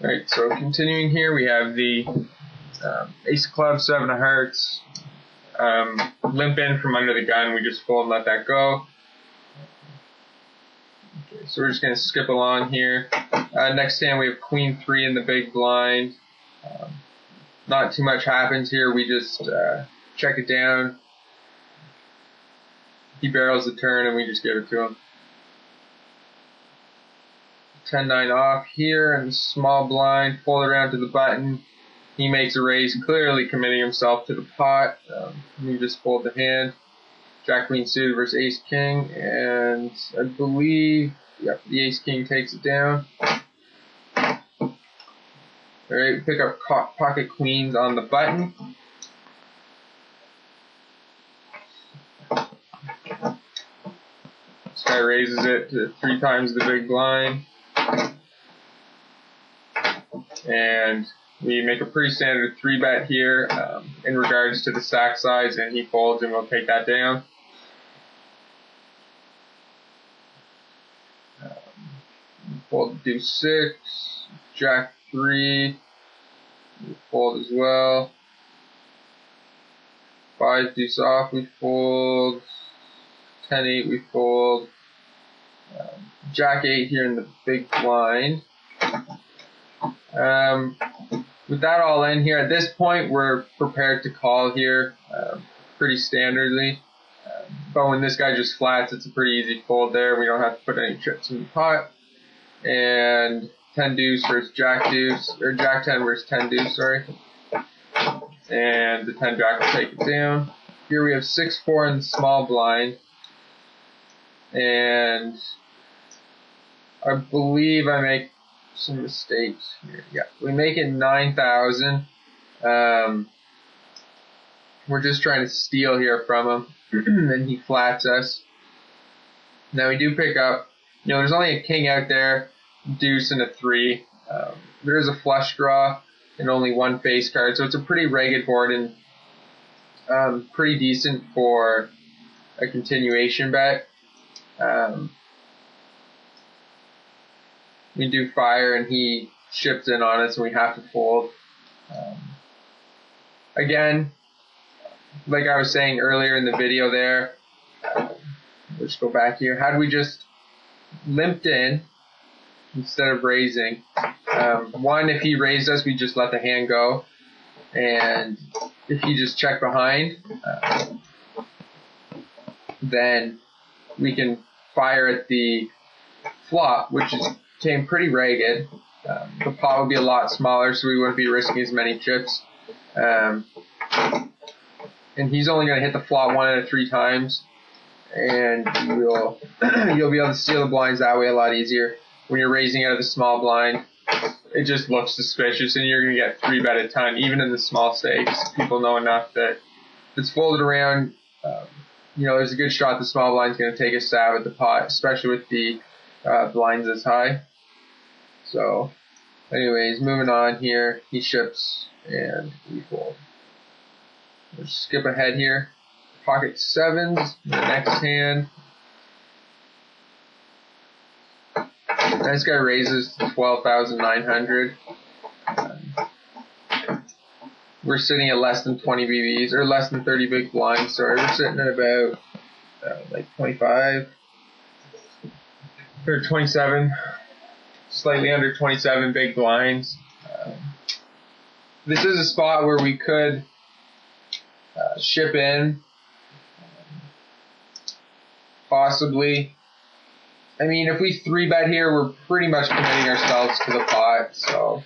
Alright, so continuing here, we have the Ace of Clubs, Seven of Hearts, limp in from under the gun. We just fold and let that go. Okay, so we're just going to skip along here. Next hand, we have Queen 3 in the big blind. Not too much happens here. We just check it down. He barrels the turn, and we just give it to him. 10-9 off here in the small blind, fold around to the button. He makes a raise, clearly committing himself to the pot. We just fold the hand. Jack Queen suited versus Ace King, and I believe, yep, the Ace King takes it down. Alright, pick up pocket queens on the button. This guy raises it to 3 times the big blind. And we make a pretty standard 3-bet here in regards to the stack size, and he folds and we'll take that down. Fold Deuce 6, Jack 3, we fold as well. 5 Deuce off, we fold. 10-8, we fold. Jack 8 here in the big blind. With that all in here, at this point we're prepared to call here pretty standardly. But when this guy just flats, it's a pretty easy fold there. We don't have to put any chips in the pot. And 10 deuce versus Jack deuce, or Jack 10 versus 10 deuce, sorry. And the 10 Jack will take it down. Here we have 6-4 in the small blind. And I believe I make some mistakes here. Yeah, we make it 9,000. We're just trying to steal here from him, and he flats us. Now we do pick up, there's only a king out there, deuce and a 3. There is a flush draw and only 1 face card, so it's a pretty ragged board and pretty decent for a continuation bet. We do fire and he ships in on us and we have to fold. Again, like I was saying earlier in the video there, let's go back here. Had we just limped in instead of raising, one, if he raised us, we just let the hand go. And if he just checked behind, then we can fire at the flop, which came pretty ragged. The pot would be a lot smaller, so we wouldn't be risking as many chips. And he's only going to hit the flop 1 out of 3 times, and you'll be able to steal the blinds that way a lot easier. When you're raising out of the small blind, it just looks suspicious, and you're going to get 3-bet a ton, even in the small stakes. People know enough that if it's folded around, there's a good shot the small blind's going to take a stab at the pot, especially with the blinds this high. So, anyways, moving on here, he ships and we fold. We'll skip ahead here. Pocket 7s, the next hand. This guy raises to 12,900. We're sitting at less than 20 BBs, or less than 30 big blinds, sorry. We're sitting at about like 25, or 27, slightly under 27 big blinds. This is a spot where we could ship in, possibly. I mean, if we 3-bet here, we're pretty much committing ourselves to the pot, so.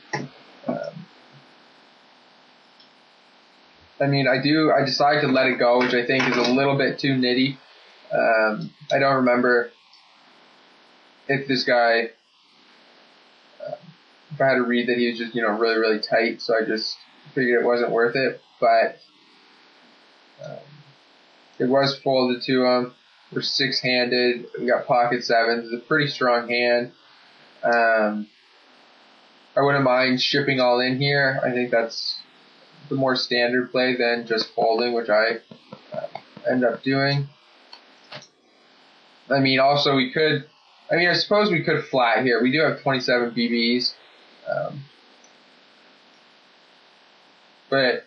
I mean, I decided to let it go, which I think is a little bit too nitty. I don't remember if this guy, if I had to read that he was just, really, really tight, so I just figured it wasn't worth it, but it was folded to him. We're 6-handed, we got pocket 7s, it's a pretty strong hand. I wouldn't mind shipping all in here. I think that's the more standard play than just folding, which I end up doing. I mean, also I suppose we could flat here. We do have 27 BBs. But